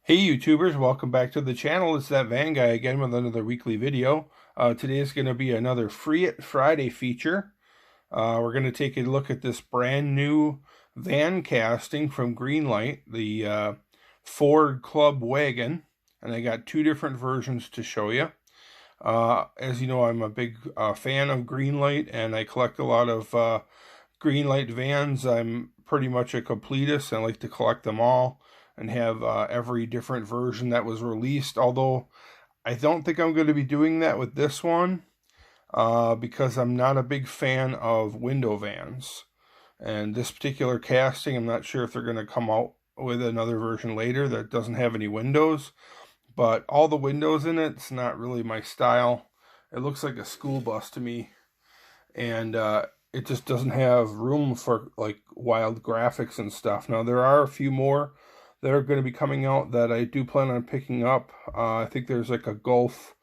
Hey YouTubers, welcome back to the channel. It's that van guy again with another weekly video. Today is going to be another Free It Friday feature. We're going to take a look at this brand new van casting from Greenlight, the Ford Club Wagon. And I got two different versions to show you. As you know, I'm a big fan of Greenlight and I collect a lot of Greenlight vans. I'm pretty much a completist and I like to collect them all and have every different version that was released, although I don't think I'm going to be doing that with this one because I'm not a big fan of window vans. And this particular casting, I'm not sure if they're going to come out with another version later that doesn't have any windows, but all the windows in it's not really my style. It looks like a school bus to me, and it just doesn't have room for like wild graphics and stuff. Now there are a few more that are going to be coming out that I do plan on picking up. I think there's like a golf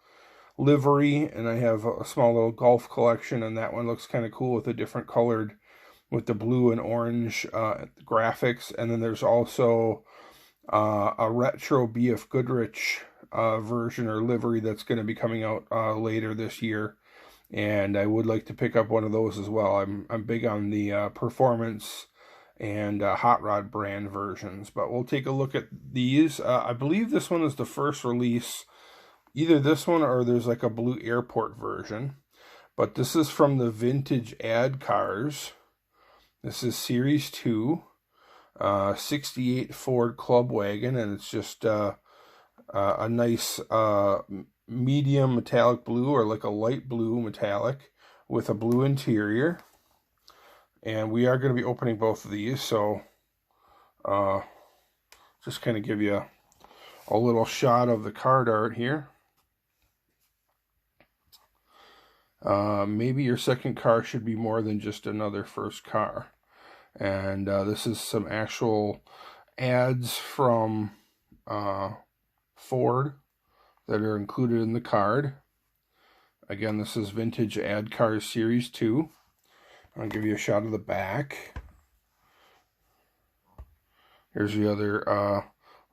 livery, and I have a small little golf collection, and that one looks kind of cool with the different colored, with the blue and orange graphics. And then there's also a retro BF Goodrich version or livery that's going to be coming out later this year, and I would like to pick up one of those as well. I'm big on the performance and hot rod brand versions, but we'll take a look at these. I believe this one is the first release, either this one or there's like a blue airport version, but this is from the vintage ad cars. This is series 2, 68 Ford Club Wagon, and it's just a nice medium metallic blue, or like a light blue metallic with a blue interior. And we are going to be opening both of these, so just kind of give you a little shot of the card art here. Maybe your second car should be more than just another first car. And this is some actual ads from Ford that are included in the card. Again, this is Vintage Ad Cars Series 2. I'll give you a shot of the back. Here's the other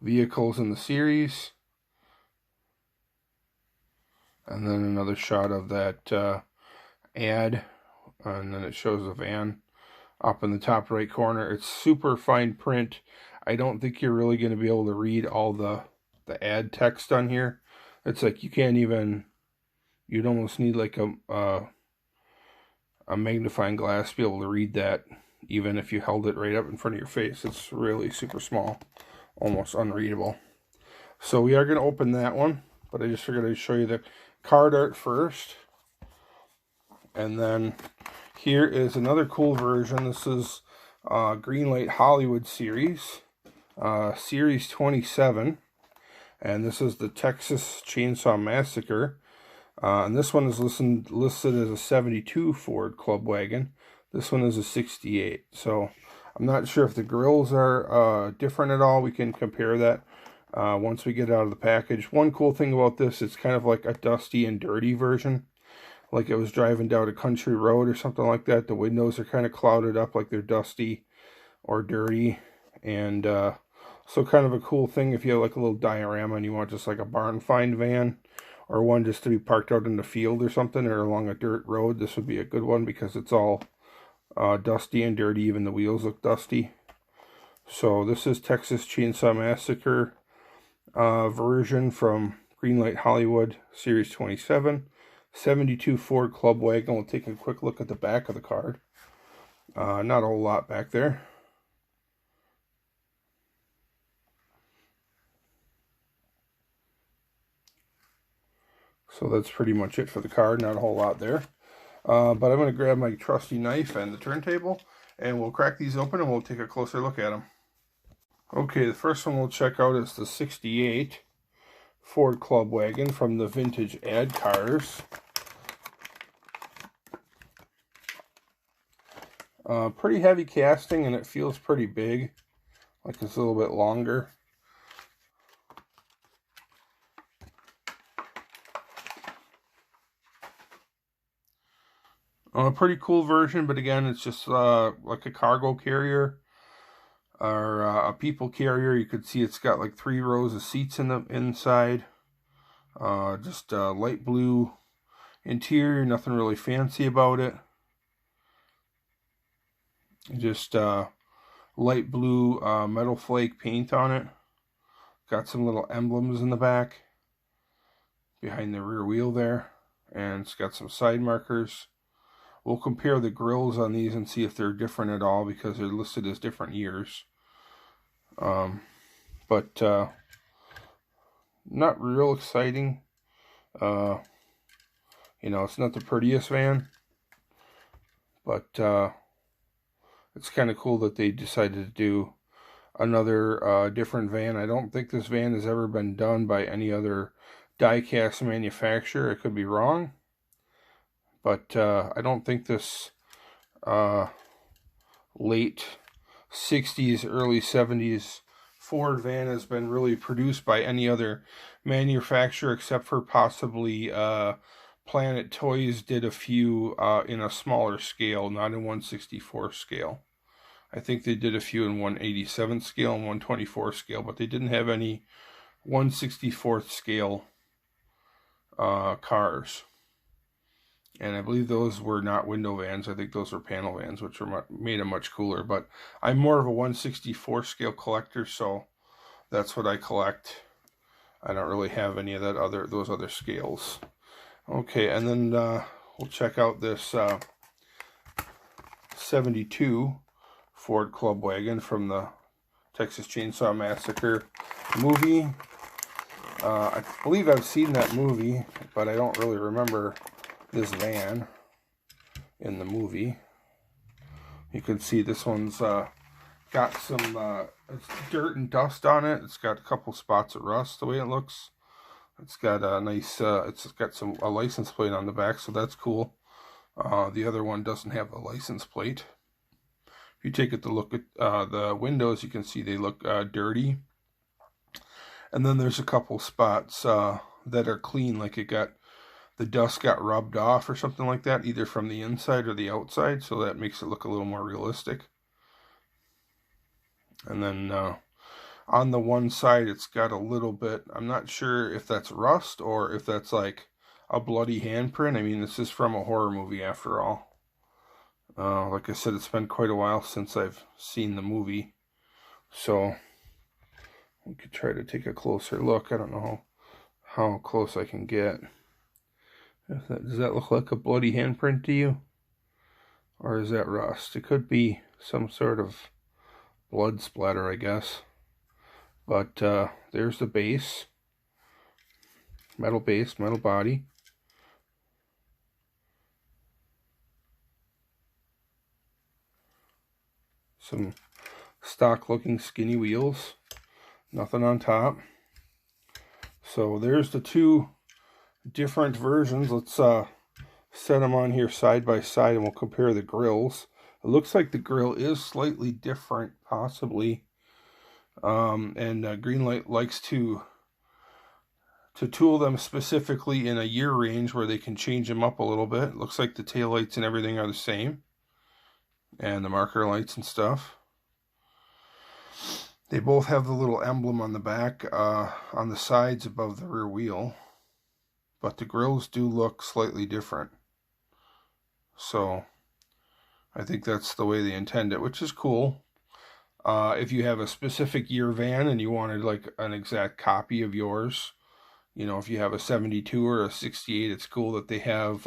vehicles in the series. And then another shot of that ad. And then it shows the van up in the top right corner. It's super fine print. I don't think you're really going to be able to read all the ad text on here. It's like you can't even, you'd almost need like a magnifying glass to be able to read that, even if you held it right up in front of your face. It's really super small, almost unreadable. So we are going to open that one, but I just figured I'd show you the card art first. And then here is another cool version. This is Greenlight Hollywood series, series 27. And this is the Texas Chainsaw Massacre. And this one is listed as a 72 Ford Club Wagon. This one is a 68. So I'm not sure if the grills are different at all. We can compare that once we get out of the package. One cool thing about this, it's kind of like a dusty and dirty version. Like it was driving down a country road or something like that. The windows are kind of clouded up like they're dusty or dirty. And so kind of a cool thing if you have like a little diorama and you want just like a barn find van, or one just to be parked out in the field or something, or along a dirt road. This would be a good one because it's all dusty and dirty. Even the wheels look dusty. So this is Texas Chainsaw Massacre version from Greenlight Hollywood Series 27. 72 Ford Club Wagon. We'll take a quick look at the back of the card. Not a whole lot back there. So that's pretty much it for the card. Not a whole lot there. But I'm going to grab my trusty knife and the turntable, and we'll crack these open and we'll take a closer look at them. Okay, the first one we'll check out is the 68 Ford Club Wagon from the Vintage Ad Cars. Pretty heavy casting, and it feels pretty big, like it's a little bit longer. A pretty cool version, but again, it's just like a cargo carrier. or a people carrier. You could see it's got like 3 rows of seats in the inside. Just light blue interior, nothing really fancy about it. Just light blue metal flake paint on it. Got some little emblems in the back behind the rear wheel there, and it's got some side markers. We'll compare the grills on these and see if they're different at all, because they're listed as different years. But not real exciting. You know, it's not the prettiest van, but it's kind of cool that they decided to do another different van. I don't think this van has ever been done by any other die-cast manufacturer. I could be wrong, but I don't think this late 60s, early 70s Ford van has been really produced by any other manufacturer, except for possibly Planet Toys did a few in a smaller scale, not in 1/64 scale. I think they did a few in 1/87 scale and 1/24 scale, but they didn't have any 1/64 scale cars. And I believe those were not window vans. I think those were panel vans, which were made them much cooler. But I'm more of a 1/64 scale collector, so that's what I collect. I don't really have any of those other scales. Okay, and then we'll check out this 72 Ford Club Wagon from the Texas Chainsaw Massacre movie. I believe I've seen that movie, but I don't really remember this van in the movie. You can see this one's got some dirt and dust on it. It's got a couple spots of rust the way it looks. It's got a nice, it's got a license plate on the back, so that's cool. The other one doesn't have a license plate. If you take a look at the windows, you can see they look dirty. And then there's a couple spots that are clean, like the dust got rubbed off or something like that, either from the inside or the outside, so that makes it look a little more realistic. And then on the one side, it's got a little bit, I'm not sure if that's rust or if that's like a bloody handprint. I mean, this is from a horror movie after all. Like I said, it's been quite a while since I've seen the movie, so we could try to take a closer look. I don't know how close I can get. Does that look like a bloody handprint to you? Or is that rust? It could be some sort of blood splatter, I guess. But there's the base. Metal base, metal body. Some stock looking skinny wheels. Nothing on top. So there's the two different versions. Let's set them on here side by side and we'll compare the grills. It looks like the grill is slightly different, possibly. And Greenlight likes to tool them specifically in a year range where they can change them up a little bit. It looks like the taillights and everything are the same, and the marker lights and stuff. They both have the little emblem on the back, on the sides above the rear wheel, but the grills do look slightly different. So I think that's the way they intend it, which is cool. If you have a specific year van and you wanted like an exact copy of yours, you know, if you have a 72 or a 68, it's cool that they have,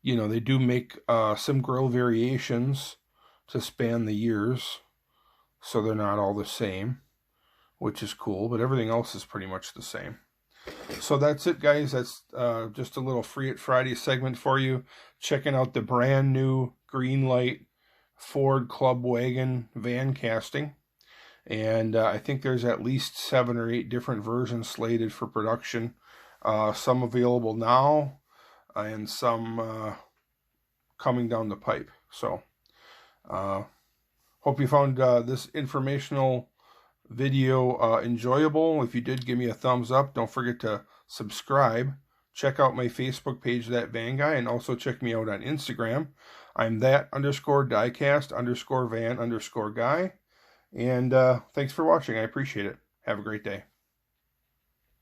you know, they do make some grill variations to span the years, so they're not all the same, which is cool, but everything else is pretty much the same. So that's it, guys. That's just a little Free It Friday segment for you. Checking out the brand new Greenlight Ford Club Wagon van casting. And I think there's at least 7 or 8 different versions slated for production. Some available now, and some coming down the pipe. So, hope you found this informational video enjoyable. If you did, give me a thumbs up. Don't forget to subscribe. Check out my Facebook page, That Van Guy, and also check me out on Instagram. I'm that_diecast_van_guy. And thanks for watching. I appreciate it. Have a great day.